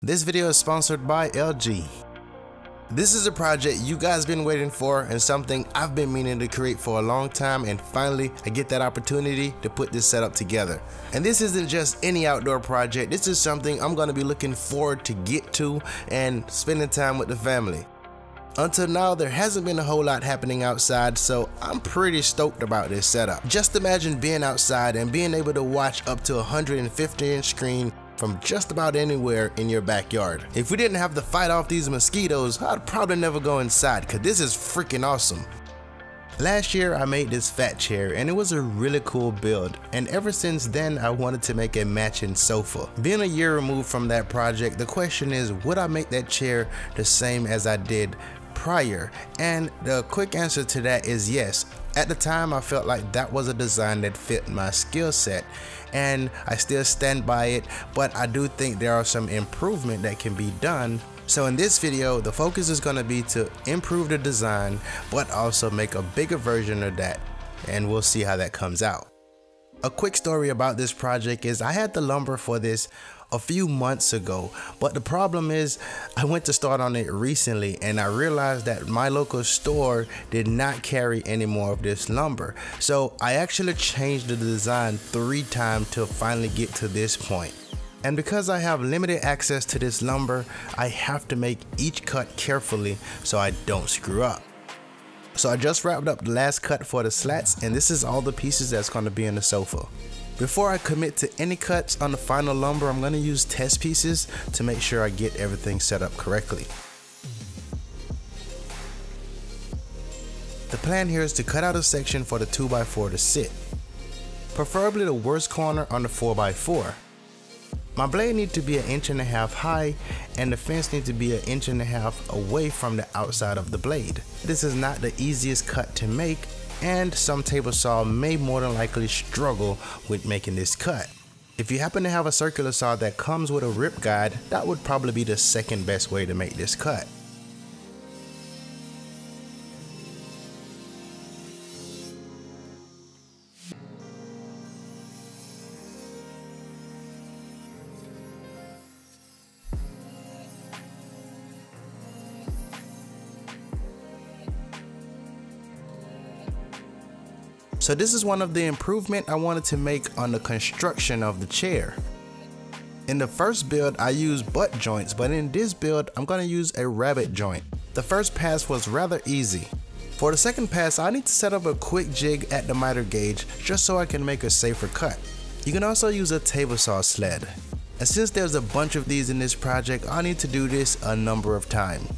This video is sponsored by LG. This is a project you guys been waiting for and something I've been meaning to create for a long time, and finally I get that opportunity to put this setup together. And this isn't just any outdoor project, this is something I'm going to be looking forward to get to and spending time with the family. Until now, there hasn't been a whole lot happening outside, so I'm pretty stoked about this setup. Just imagine being outside and being able to watch up to a 150-inch screen from just about anywhere in your backyard. If we didn't have to fight off these mosquitoes, I'd probably never go inside because this is freaking awesome. Last year I made this fat chair and it was a really cool build, and ever since then I wanted to make a matching sofa. Being a year removed from that project, the question is, would I make that chair the same as I did prior? And the quick answer to that is yes. At the time I felt like that was a design that fit my skill set, and I still stand by it, but I do think there are some improvement that can be done. So in this video, the focus is going to be to improve the design, but also make a bigger version of that, and we'll see how that comes out. A quick story about this project is I had the lumber for this a few months ago, but the problem is I went to start on it recently and I realized that my local store did not carry any more of this lumber. So I actually changed the design 3 times to finally get to this point. And because I have limited access to this lumber, I have to make each cut carefully so I don't screw up. So I just wrapped up the last cut for the slats, and this is all the pieces that's going to be in the sofa. Before I commit to any cuts on the final lumber, I'm going to use test pieces to make sure I get everything set up correctly. The plan here is to cut out a section for the 2x4 to sit, preferably the worst corner on the 4x4. My blade needs to be 1.5 inches high, and the fence needs to be 1.5 inches away from the outside of the blade. This is not the easiest cut to make, and some table saw may more than likely struggle with making this cut. If you happen to have a circular saw that comes with a rip guide, that would probably be the second best way to make this cut. So this is one of the improvements I wanted to make on the construction of the chair. In the first build I used butt joints, but in this build I'm going to use a rabbet joint. The first pass was rather easy. For the second pass I need to set up a quick jig at the miter gauge just so I can make a safer cut. You can also use a table saw sled. And since there's a bunch of these in this project, I need to do this a number of times.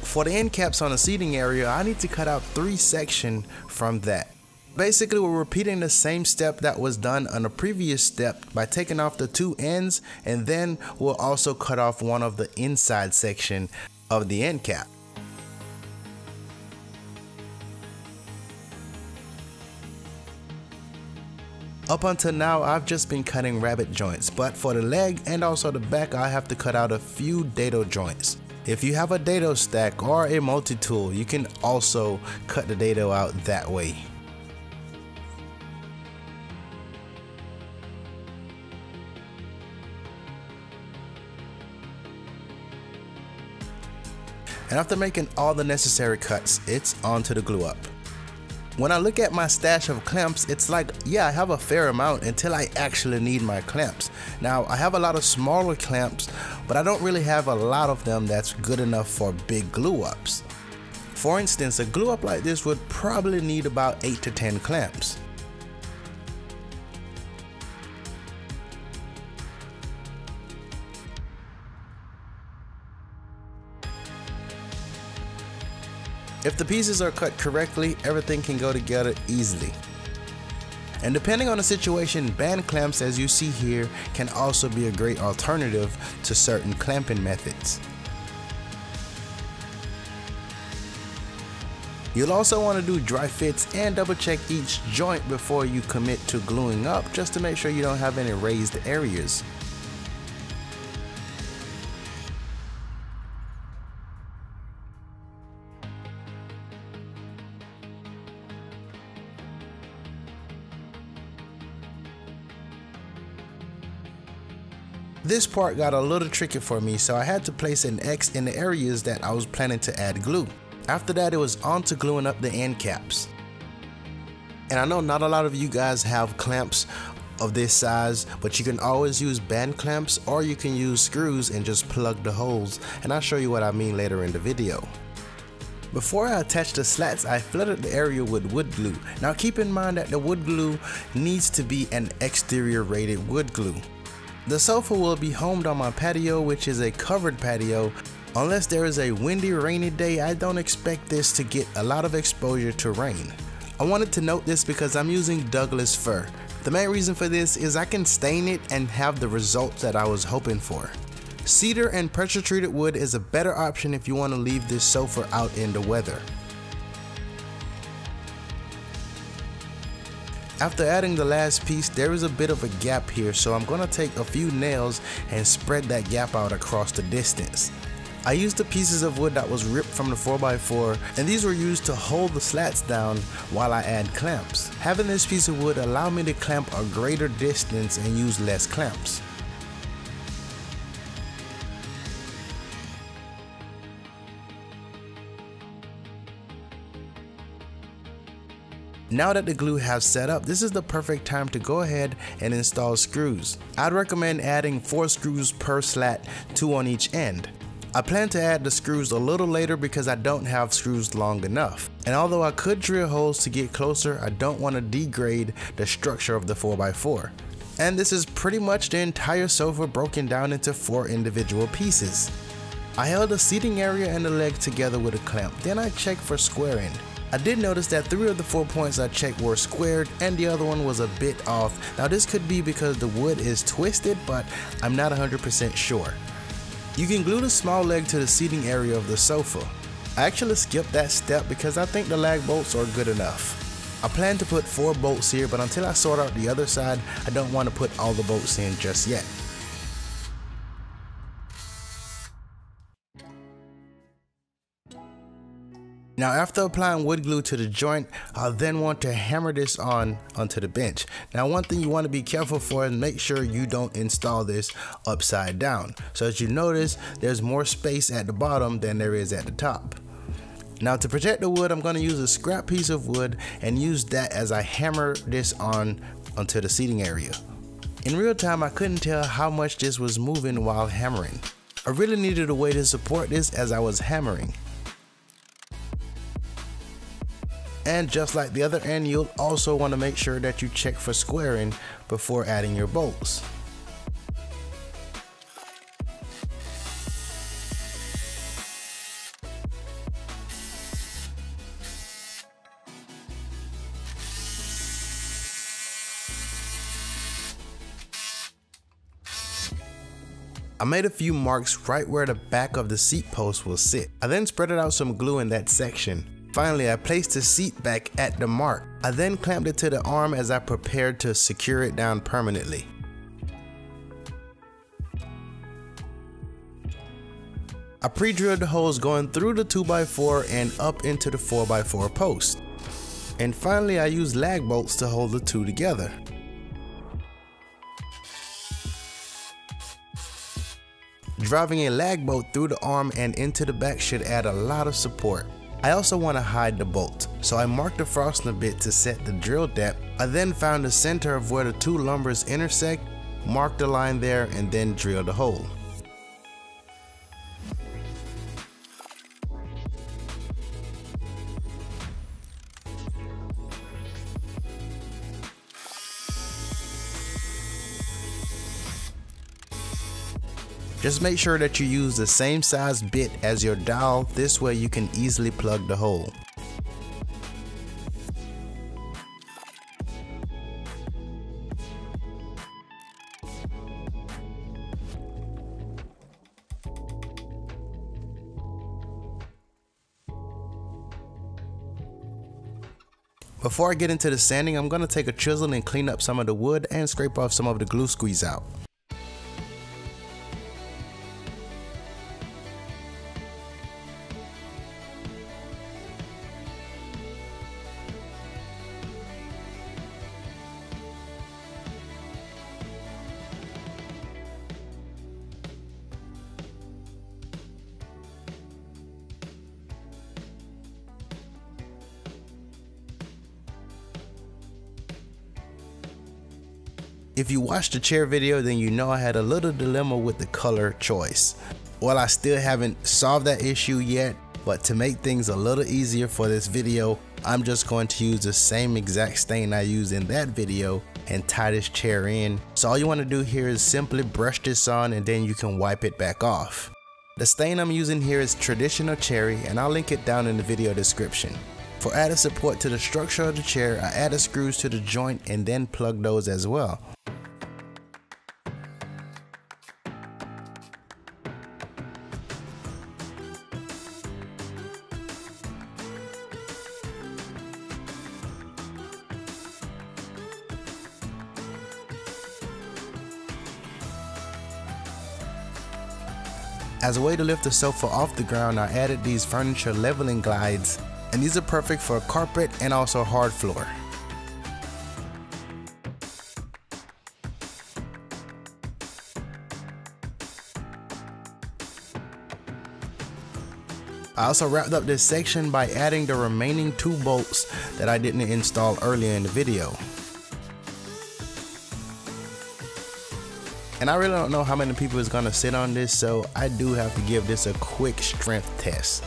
For the end caps on the seating area, I need to cut out 3 sections from that. Basically, we're repeating the same step that was done on the previous step by taking off the 2 ends, and then we'll also cut off one of the inside section of the end cap. Up until now, I've just been cutting rabbet joints, but for the leg and also the back, I have to cut out a few dado joints. If you have a dado stack or a multi-tool, you can also cut the dado out that way. And after making all the necessary cuts, it's on to the glue up. When I look at my stash of clamps, it's like, yeah, I have a fair amount until I actually need my clamps. Now, I have a lot of smaller clamps, but I don't really have a lot of them that's good enough for big glue ups. For instance, a glue up like this would probably need about 8 to 10 clamps. If the pieces are cut correctly, everything can go together easily. And depending on the situation, band clamps, as you see here, can also be a great alternative to certain clamping methods. You'll also want to do dry fits and double check each joint before you commit to gluing up, just to make sure you don't have any raised areas. This part got a little tricky for me, so I had to place an X in the areas that I was planning to add glue. After that, it was on to gluing up the end caps. And I know not a lot of you guys have clamps of this size, but you can always use band clamps, or you can use screws and just plug the holes, and I'll show you what I mean later in the video. Before I attach the slats, I flooded the area with wood glue. Now keep in mind that the wood glue needs to be an exterior rated wood glue. The sofa will be homed on my patio, which is a covered patio. Unless there is a windy, rainy day, I don't expect this to get a lot of exposure to rain. I wanted to note this because I'm using Douglass Fir. The main reason for this is I can stain it and have the results that I was hoping for. Cedar and pressure treated wood is a better option if you want to leave this sofa out in the weather. After adding the last piece, there is a bit of a gap here, so I'm going to take a few nails and spread that gap out across the distance. I used the pieces of wood that was ripped from the 4x4, and these were used to hold the slats down while I add clamps. Having this piece of wood allowed me to clamp a greater distance and use less clamps. Now that the glue has set up, this is the perfect time to go ahead and install screws. I'd recommend adding 4 screws per slat, 2 on each end. I plan to add the screws a little later because I don't have screws long enough. And although I could drill holes to get closer, I don't want to degrade the structure of the 4x4. And this is pretty much the entire sofa broken down into 4 individual pieces. I held the seating area and the leg together with a clamp, then I checked for squaring. I did notice that 3 of the 4 points I checked were squared and the other one was a bit off. Now this could be because the wood is twisted, but I'm not 100% sure. You can glue the small leg to the seating area of the sofa. I actually skipped that step because I think the lag bolts are good enough. I plan to put 4 bolts here, but until I sort out the other side, I don't want to put all the bolts in just yet. Now after applying wood glue to the joint, I'll then want to hammer this onto the bench. Now one thing you want to be careful for is make sure you don't install this upside down. So as you notice, there's more space at the bottom than there is at the top. Now to protect the wood, I'm going to use a scrap piece of wood and use that as I hammer this onto the seating area. In real time, I couldn't tell how much this was moving while hammering. I really needed a way to support this as I was hammering. And just like the other end, you'll also want to make sure that you check for squaring before adding your bolts. I made a few marks right where the back of the seat post will sit. I then spread out some glue in that section. Finally, I placed the seat back at the mark. I then clamped it to the arm as I prepared to secure it down permanently. I pre-drilled the holes going through the 2x4 and up into the 4x4 post. And finally, I used lag bolts to hold the two together. Driving a lag bolt through the arm and into the back should add a lot of support. I also want to hide the bolt, so I marked the frosting bit to set the drill depth. I then found the center of where the 2 lumbers intersect, marked the line there, and then drilled the hole. Just make sure that you use the same size bit as your dowel, this way you can easily plug the hole. Before I get into the sanding, I'm going to take a chisel and clean up some of the wood and scrape off some of the glue squeeze out. If you watched the chair video, then you know I had a little dilemma with the color choice. Well, I still haven't solved that issue yet, but to make things a little easier for this video, I'm just going to use the same exact stain I used in that video and tie this chair in. So all you want to do here is simply brush this on and then you can wipe it back off. The stain I'm using here is traditional cherry, and I'll link it down in the video description. For added support to the structure of the chair, I added screws to the joint and then plugged those as well. As a way to lift the sofa off the ground, I added these furniture leveling glides, and these are perfect for carpet and also hard floor. I also wrapped up this section by adding the remaining 2 bolts that I didn't install earlier in the video. And I really don't know how many people is gonna sit on this, so I do have to give this a quick strength test.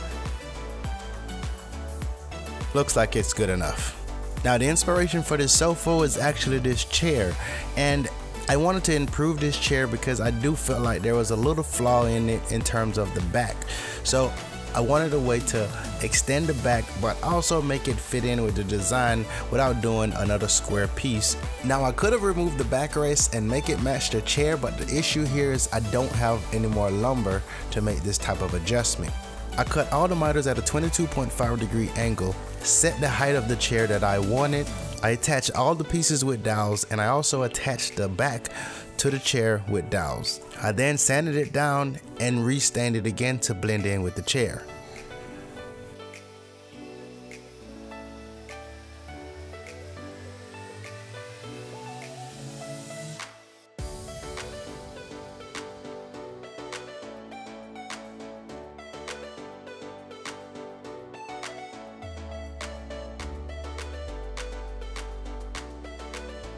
Looks like it's good enough. Now the inspiration for this sofa was actually this chair, and I wanted to improve this chair because I do feel like there was a little flaw in it in terms of the back. So I wanted a way to extend the back but also make it fit in with the design without doing another square piece. Now I could have removed the backrest and make it match the chair, but the issue here is I don't have any more lumber to make this type of adjustment. I cut all the miters at a 22.5 degree angle, set the height of the chair that I wanted. I attached all the pieces with dowels, and I also attached the back to the chair with dowels. I then sanded it down and re-stained it again to blend in with the chair.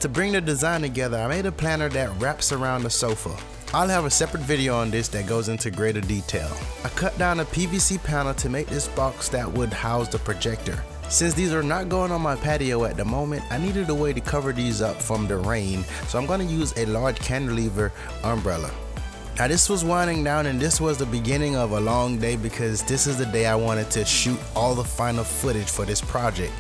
To bring the design together, I made a planner that wraps around the sofa. I'll have a separate video on this that goes into greater detail. I cut down a PVC panel to make this box that would house the projector. Since these are not going on my patio at the moment, I needed a way to cover these up from the rain, so I'm going to use a large cantilever umbrella. Now this was winding down, and this was the beginning of a long day because this is the day I wanted to shoot all the final footage for this project.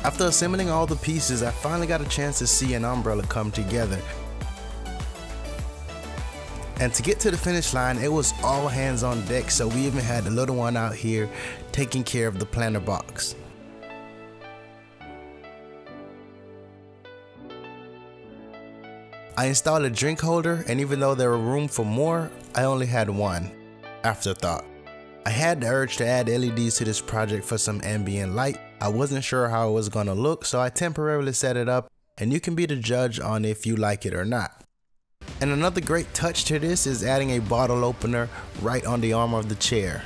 After assembling all the pieces, I finally got a chance to see an umbrella come together. And to get to the finish line, it was all hands on deck, so we even had the little one out here taking care of the planter box. I installed a drink holder, and even though there were room for more, I only had one. Afterthought. I had the urge to add LEDs to this project for some ambient light. I wasn't sure how it was gonna look, so I temporarily set it up, and you can be the judge on if you like it or not. And another great touch to this is adding a bottle opener right on the arm of the chair.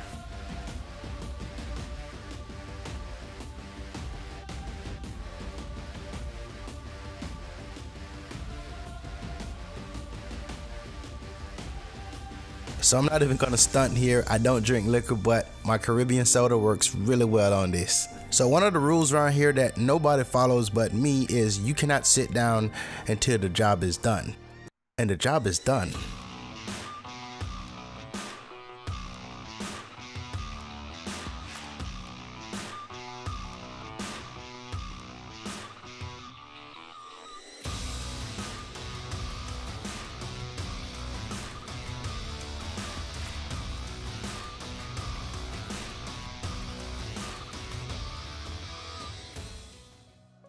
So I'm not even gonna stunt here. I don't drink liquor, but my Caribbean soda works really well on this. So one of the rules around here that nobody follows but me is you cannot sit down until the job is done. And the job is done.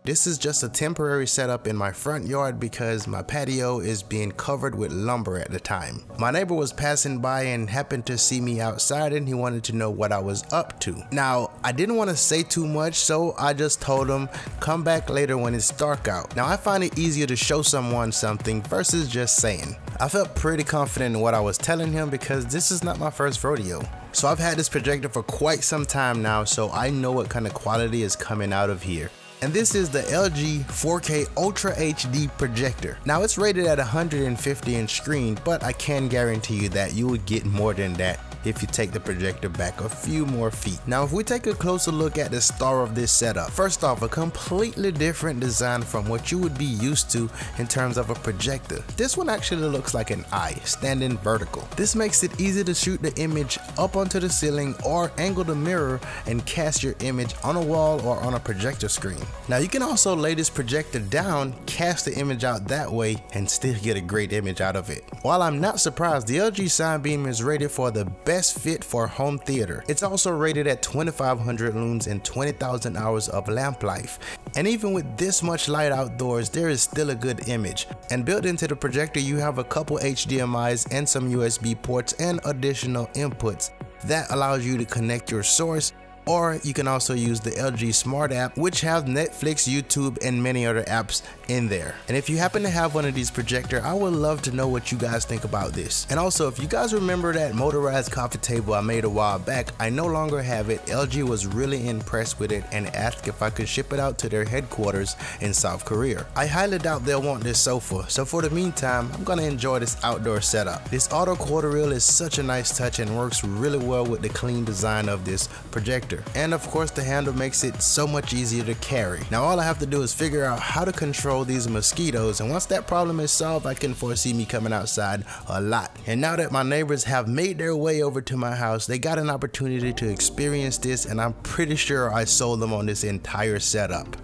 This is just a temporary setup in my front yard because my patio is being covered with lumber at the time. My neighbor was passing by and happened to see me outside, and he wanted to know what I was up to. Now, I didn't want to say too much, so I just told him, come back later when it's dark out. Now, I find it easier to show someone something versus just saying. I felt pretty confident in what I was telling him because this is not my first rodeo. So I've had this projector for quite some time now, so I know what kind of quality is coming out of here. And this is the LG 4K Ultra HD projector. Now it's rated at 150-inch screen, but I can guarantee you that you would get more than that if you take the projector back a few more feet. Now if we take a closer look at the star of this setup, first off, a completely different design from what you would be used to in terms of a projector. This one actually looks like an eye, standing vertical. This makes it easy to shoot the image up onto the ceiling or angle the mirror and cast your image on a wall or on a projector screen. Now you can also lay this projector down, cast the image out that way, and still get a great image out of it. While I'm not surprised, the LG CineBeam is rated for the best fit for home theater. It's also rated at 2500 lumens and 20,000 hours of lamp life. And even with this much light outdoors, there is still a good image. And built into the projector, you have a couple HDMIs and some USB ports and additional inputs. That allows you to connect your source, or you can also use the LG Smart app, which have Netflix, YouTube, and many other apps in there. And if you happen to have one of these projectors, I would love to know what you guys think about this. And also, if you guys remember that motorized coffee table I made a while back, I no longer have it. LG was really impressed with it and asked if I could ship it out to their headquarters in South Korea. I highly doubt they'll want this sofa, so for the meantime, I'm gonna enjoy this outdoor setup. This auto quarter reel is such a nice touch and works really well with the clean design of this projector. And of course, the handle makes it so much easier to carry. Now all I have to do is figure out how to control these mosquitoes, and once that problem is solved, I can foresee me coming outside a lot. And now that my neighbors have made their way over to my house, they got an opportunity to experience this, and I'm pretty sure I sold them on this entire setup.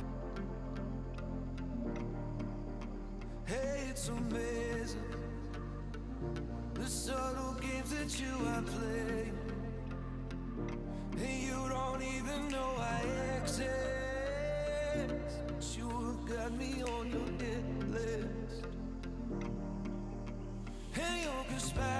Hey, it's amazing, the subtle games that you are playing. And you don't even know I exist, but you have got me on your hit list. And you're conspiring